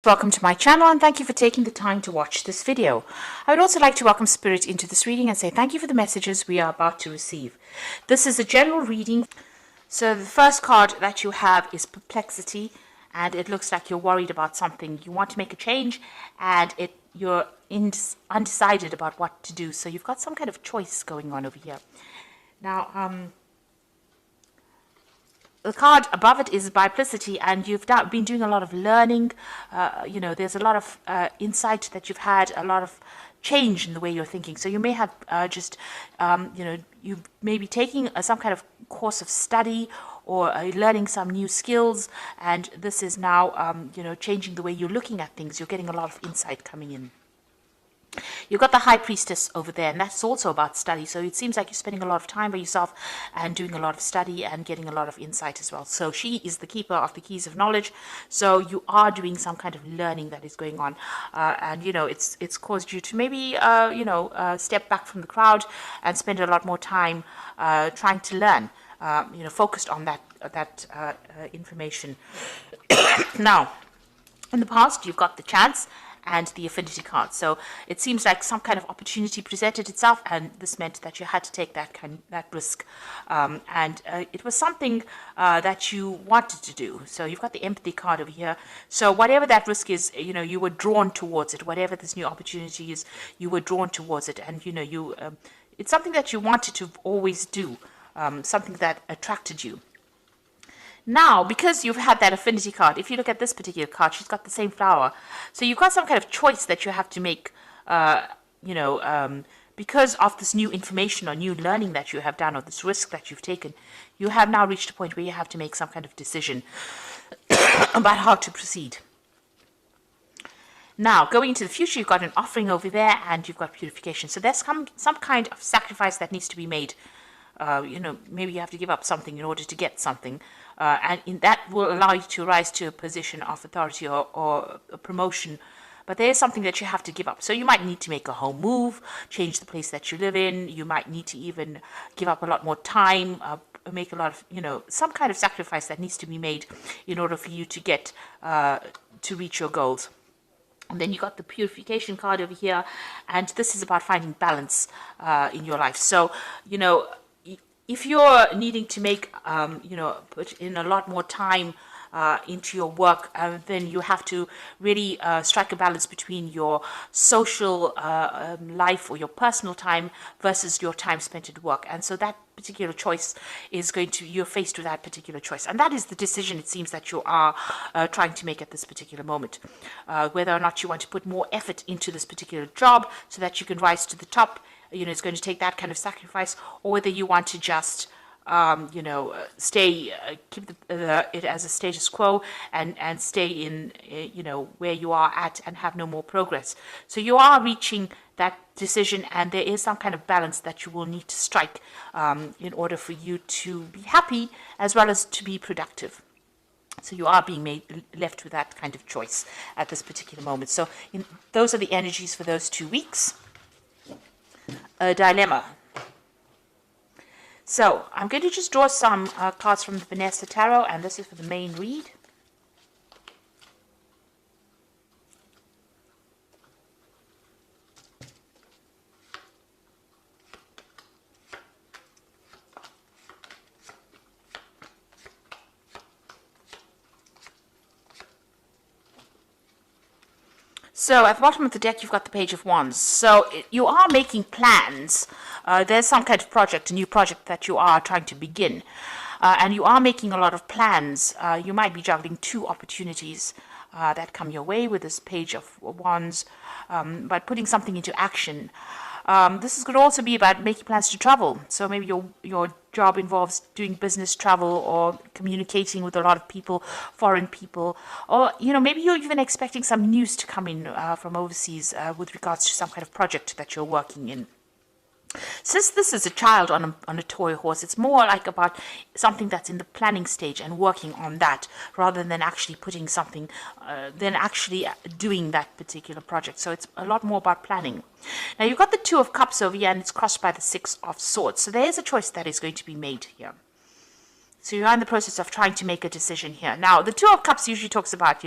Welcome to my channel and thank you for taking the time to watch this video. I would also like to welcome Spirit into this reading and say thank you for the messages we are about to receive. This is a general reading. So the first card that you have is Perplexity, and it looks like you're worried about something. You want to make a change and you're undecided about what to do. So you've got some kind of choice going on over here. Now, the card above it is Biplicity, and you've been doing a lot of learning. There's a lot of insight that you've had, a lot of change in the way you're thinking. So you may have you may be taking some kind of course of study or learning some new skills, and this is now, changing the way you're looking at things. You're getting a lot of insight coming in. You've got the High Priestess over there, and that's also about study. So it seems like you're spending a lot of time by yourself and doing a lot of study and getting a lot of insight as well. So she is the keeper of the keys of knowledge. So you are doing some kind of learning that is going on. It's caused you to maybe, step back from the crowd and spend a lot more time trying to learn, focused on that information. Now, in the past, you've got the Chance and the Affinity card. So it seems like some kind of opportunity presented itself, and this meant that you had to take that risk. It was something that you wanted to do. So you've got the Empathy card over here. So whatever that risk is, you were drawn towards it. Whatever this new opportunity is, you were drawn towards it. And, it's something that you wanted to always do, something that attracted you. Now, because you've had that Affinity card, if you look at this particular card, she's got the same flower. So you've got some kind of choice that you have to make, because of this new information or new learning that you have done, or this risk that you've taken. You have now reached a point where you have to make some kind of decision about how to proceed. Now, going into the future, you've got an Offering over there, and you've got Purification. So there's some kind of sacrifice that needs to be made. Maybe you have to give up something in order to get something. That will allow you to rise to a position of authority or a promotion. But there is something that you have to give up. So you might need to make a home move, change the place that you live in. You might need to even give up a lot more time, make a lot of, some kind of sacrifice that needs to be made in order for you to get, to reach your goals. And then you got the Purification card over here. And this is about finding balance in your life. So, if you're needing to make, put in a lot more time into your work, then you have to really strike a balance between your social life or your personal time versus your time spent at work. And so that particular choice is you're faced with that particular choice. And that is the decision, it seems, that you are trying to make at this particular moment. Whether or not you want to put more effort into this particular job so that you can rise to the top. It's going to take that kind of sacrifice, or whether you want to just, keep it as a status quo and stay in, where you are at and have no more progress. So you are reaching that decision, and there is some kind of balance that you will need to strike in order for you to be happy as well as to be productive. So you are being left with that kind of choice at this particular moment. So those are the energies for those 2 weeks. A dilemma. So I'm going to just draw some cards from the Vanessa Tarot, and this is for the main read. So at the bottom of the deck, you've got the Page of Wands. So you are making plans. There's some kind of project, a new project that you are trying to begin. And you are making a lot of plans. You might be juggling 2 opportunities that come your way with this Page of Wands, but putting something into action. This could also be about making plans to travel. So maybe your job involves doing business travel or communicating with a lot of people, foreign people, or maybe you're even expecting some news to come in from overseas with regards to some kind of project that you're working in. Since this is a child on a toy horse, it's more like about something that's in the planning stage and working on that, rather than actually putting something, doing that particular project. So it's a lot more about planning. Now you've got the Two of Cups over here, and it's crossed by the Six of Swords. So there is a choice that is going to be made here. So you're in the process of trying to make a decision here. Now the Two of Cups usually talks about,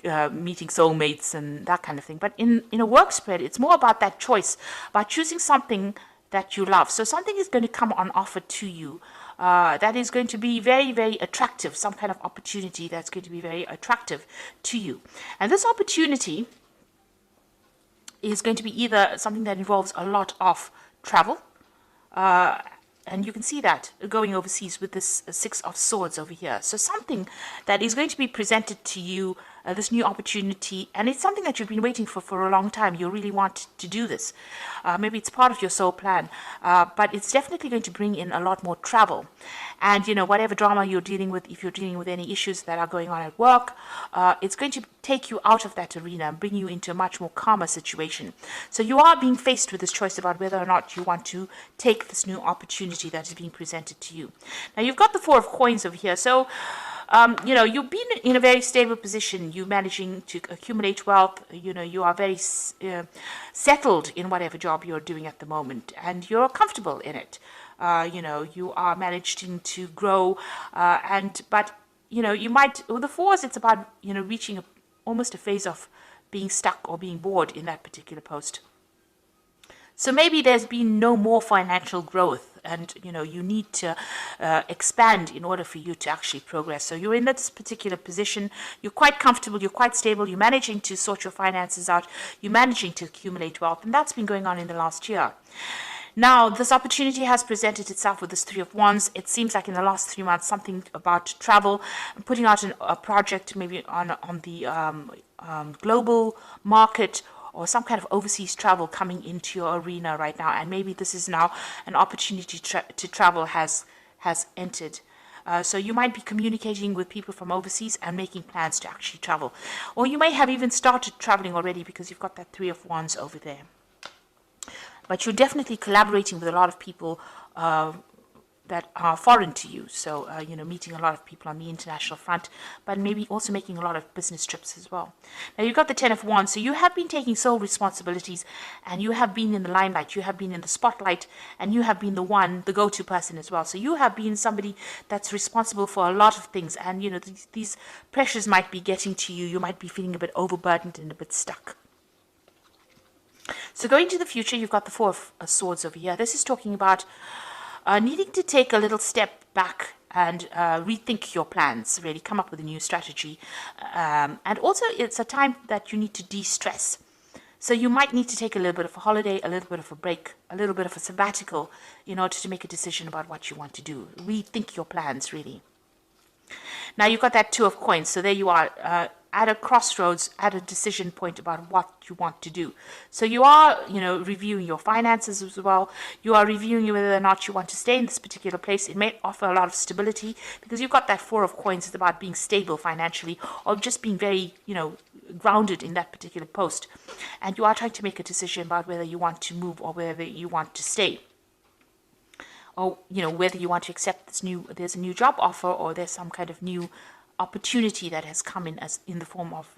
meeting soulmates and that kind of thing. But in a work spread, it's more about that choice, about choosing something that you love. So something is going to come on offer to you that is going to be very, very attractive, some kind of opportunity that's going to be very attractive to you. And this opportunity is going to be either something that involves a lot of travel, and you can see that going overseas with this Six of Swords over here. So something that is going to be presented to you, this new opportunity, and it's something that you've been waiting for a long time. You really want to do this. Maybe it's part of your soul plan, but it's definitely going to bring in a lot more travel. And, you know, whatever drama you're dealing with, if you're dealing with any issues that are going on at work, it's going to take you out of that arena and bring you into a much more calmer situation. So you are being faced with this choice about whether or not you want to take this new opportunity that is being presented to you. Now, you've got the Four of Coins over here. So, you know, you've been in a very stable position. You're managing to accumulate wealth. You know, you are very settled in whatever job you're doing at the moment, and you're comfortable in it. You know, you are managing to grow, but, you know, you might, with the Fours, it's about, you know, reaching almost a phase of being stuck or being bored in that particular post. So maybe there's been no more financial growth, and, you know, you need to expand in order for you to actually progress. So you're in this particular position, you're quite comfortable, you're quite stable, you're managing to sort your finances out, you're managing to accumulate wealth, and that's been going on in the last year. Now, this opportunity has presented itself with this Three of Wands. It seems like in the last 3 months, something about travel, putting out a project maybe on the global market, or some kind of overseas travel coming into your arena right now. And maybe this is now an opportunity to travel has entered. So you might be communicating with people from overseas and making plans to actually travel. Or you may have even started traveling already because you've got that Three of Wands over there. But you're definitely collaborating with a lot of people that are foreign to you. So, you know, meeting a lot of people on the international front, but maybe also making a lot of business trips as well. Now, you've got the Ten of Wands. So you have been taking sole responsibilities, and you have been in the limelight. You have been in the spotlight, and you have been the go-to person as well. So you have been somebody that's responsible for a lot of things. And, you know, these pressures might be getting to you. You might be feeling a bit overburdened and a bit stuck. So going to the future, you've got the Four of Swords over here. This is talking about needing to take a little step back and rethink your plans, really come up with a new strategy. And also, it's a time that you need to de-stress. So you might need to take a little bit of a holiday, a little bit of a break, a little bit of a sabbatical in order to make a decision about what you want to do. Rethink your plans, really. Now, you've got that Two of Coins. So there you are, at a crossroads, at a decision point about what you want to do. So you are, you know, reviewing your finances as well. You are reviewing whether or not you want to stay in this particular place. It may offer a lot of stability because you've got that Four of Coins. It's about being stable financially, or just being very, you know, grounded in that particular post. And you are trying to make a decision about whether you want to move or whether you want to stay. Or, you know, whether you want to accept there's a new job offer, or there's some kind of new opportunity that has come in the form of,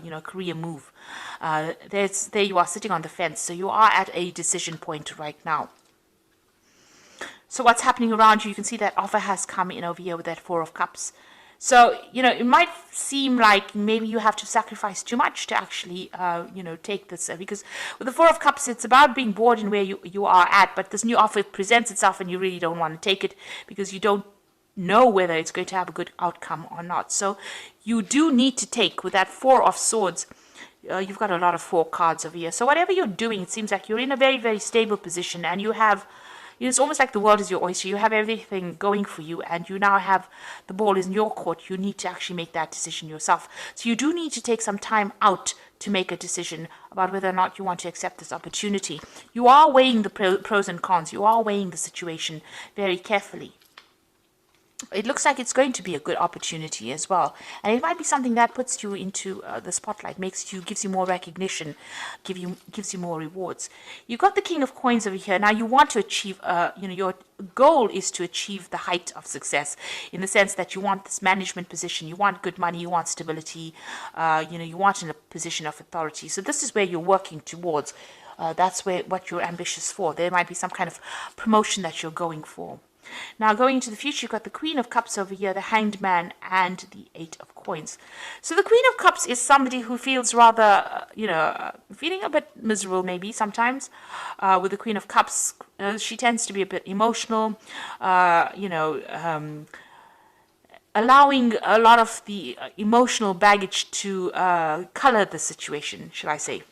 you know, a career move. There you are sitting on the fence. So you are at a decision point right now. So what's happening around you? You can see that offer has come in over here with that Four of Cups. So, you know, it might seem like maybe you have to sacrifice too much to actually, you know, take this. Because with the Four of Cups, it's about being bored in where you are at. But this new offer presents itself and you really don't want to take it because you don't know whether it's going to have a good outcome or not. So you do need to take, with that Four of Swords, you've got a lot of 4 cards over here. So whatever you're doing, it seems like you're in a very, very stable position, and you have, you know, it's almost like the world is your oyster. You have everything going for you, and you now have the ball is in your court. You need to actually make that decision yourself. So you do need to take some time out to make a decision about whether or not you want to accept this opportunity. You are weighing the pros and cons. You are weighing the situation very carefully. It looks like it's going to be a good opportunity as well, and it might be something that puts you into the spotlight, gives you more recognition, gives you more rewards. You've got the King of Coins over here. Now you want to achieve, you know, your goal is to achieve the height of success, in the sense that you want this management position, you want good money, you want stability, you know, you want in a position of authority. So this is where you're working towards. That's what you're ambitious for. There might be some kind of promotion that you're going for. Now, going into the future, you've got the Queen of Cups over here, the Hanged Man, and the Eight of Coins. So the Queen of Cups is somebody who feels rather, feeling a bit miserable maybe sometimes. With the Queen of Cups, she tends to be a bit emotional, allowing a lot of the emotional baggage to color the situation, shall I say.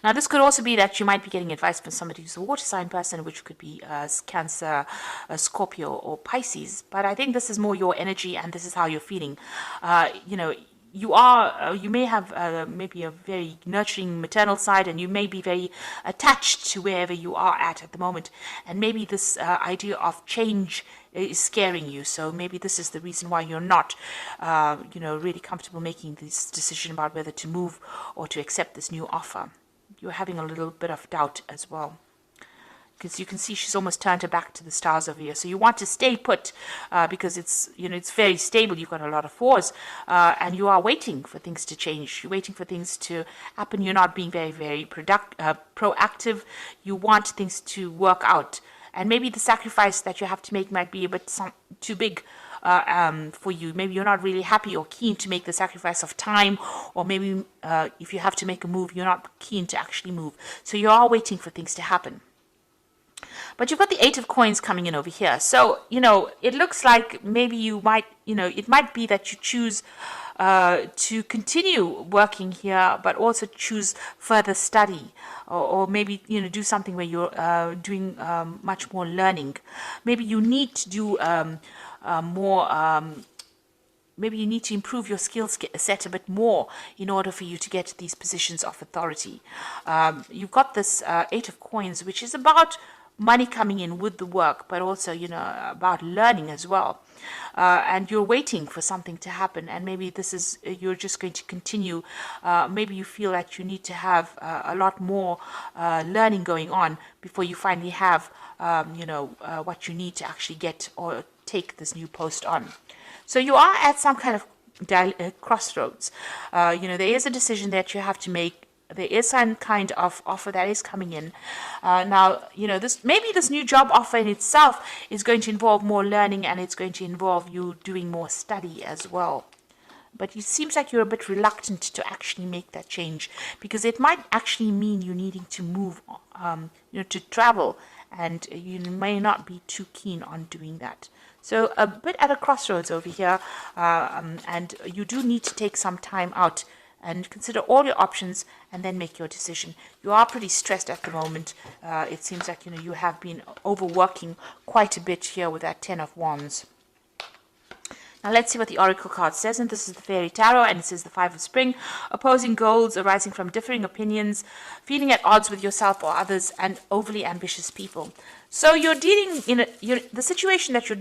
Now, this could also be that you might be getting advice from somebody who's a water sign person, which could be Cancer, Scorpio, or Pisces. But I think this is more your energy, and this is how you're feeling. You may have maybe a very nurturing maternal side, and you may be very attached to wherever you are at the moment. And maybe this idea of change is scaring you. So maybe this is the reason why you're not, really comfortable making this decision about whether to move or to accept this new offer. You're having a little bit of doubt as well, because you can see she's almost turned her back to the stars over here. So you want to stay put because it's very stable. You've got a lot of fours, and you are waiting for things to change. You're waiting for things to happen. You're not being very, very proactive. You want things to work out, and maybe the sacrifice that you have to make might be a bit too big for you. Maybe you're not really happy or keen to make the sacrifice of time, or maybe if you have to make a move, you're not keen to actually move. So you are waiting for things to happen. But you've got the Eight of Coins coming in over here. So, it looks like maybe you might, it might be that you choose to continue working here, but also choose further study, or maybe, do something where you're doing much more learning. Maybe you need to do maybe you need to improve your skill set a bit more in order for you to get these positions of authority. You've got this Eight of Coins, which is about money coming in with the work, but also, about learning as well. And you're waiting for something to happen, and maybe you're just going to continue. Maybe you feel that you need to have a lot more learning going on before you finally have, what you need to actually get or take this new post on. So you are at some kind of crossroads. There is a decision that you have to make. There is some kind of offer that is coming in. Now, this new job offer in itself is going to involve more learning, and it's going to involve you doing more study as well. But it seems like you're a bit reluctant to actually make that change, because it might actually mean you needing to move, to travel, and you may not be too keen on doing that. So a bit at a crossroads over here, and you do need to take some time out and consider all your options and then make your decision. You are pretty stressed at the moment. It seems like, you have been overworking quite a bit here with that Ten of Wands. Now let's see what the Oracle card says, and this is the Fairy Tarot, and it says the Five of Spring, opposing goals arising from differing opinions, feeling at odds with yourself or others, and overly ambitious people. So you're dealing the situation that you're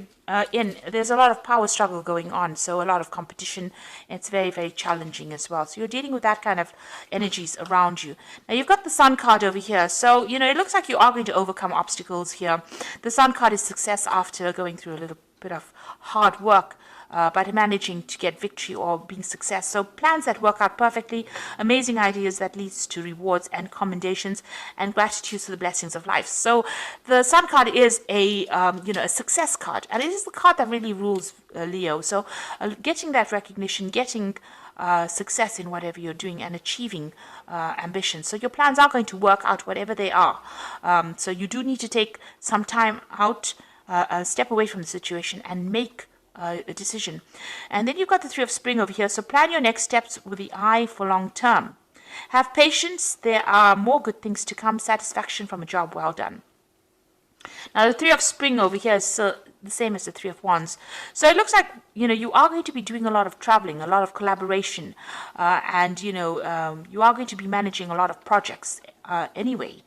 in. There's a lot of power struggle going on, so a lot of competition. It's very, very challenging as well. So you're dealing with that kind of energies around you. Now you've got the Sun card over here. So, it looks like you are going to overcome obstacles here. The Sun card is success after going through a little bit of hard work. But managing to get victory or being success. So plans that work out perfectly, amazing ideas that leads to rewards and commendations, and gratitude for the blessings of life. So the Sun card is a success card, and it is the card that really rules Leo. So getting that recognition, getting success in whatever you're doing, and achieving ambition. So your plans are going to work out whatever they are. So you do need to take some time out, step away from the situation, and make a decision. And then you've got the Three of Spring over here. So plan your next steps with the eye for long term. Have patience. There are more good things to come. Satisfaction from a job well done. Now the Three of Spring over here is the same as the Three of Wands. So it looks like, you are going to be doing a lot of traveling, a lot of collaboration, and, you are going to be managing a lot of projects anyway.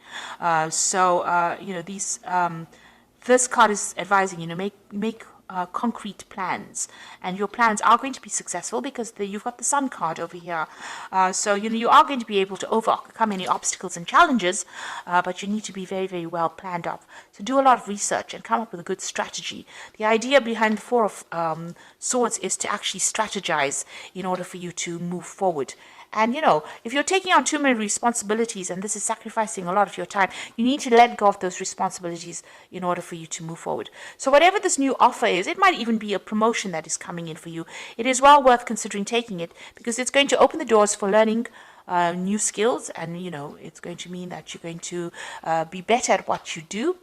This card is advising, make concrete plans, and your plans are going to be successful because you've got the Sun card over here. So you are going to be able to overcome any obstacles and challenges, but you need to be very, very well planned up. So do a lot of research and come up with a good strategy. The idea behind the Four of Swords is to actually strategize in order for you to move forward. And, if you're taking on too many responsibilities and this is sacrificing a lot of your time, you need to let go of those responsibilities in order for you to move forward. So whatever this new offer is, it might even be a promotion that is coming in for you. It is well worth considering taking it, because it's going to open the doors for learning new skills, and it's going to mean that you're going to be better at what you do.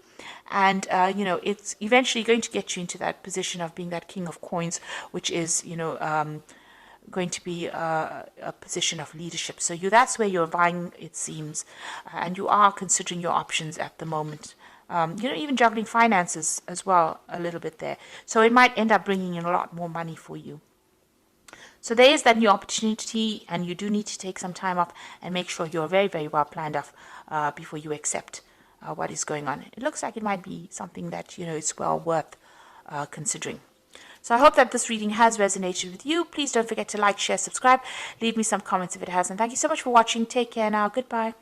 And it's eventually going to get you into that position of being that king of coins, which is going to be a position of leadership. So that's where you're vying, it seems, and you are considering your options at the moment. Even juggling finances as well a little bit there. So it might end up bringing in a lot more money for you. So there is that new opportunity, and you do need to take some time off and make sure you're very, very well planned off before you accept what is going on. It looks like it might be something that, is well worth considering. So I hope that this reading has resonated with you. Please don't forget to like, share, subscribe. Leave me some comments if it has. And thank you so much for watching. Take care now. Goodbye.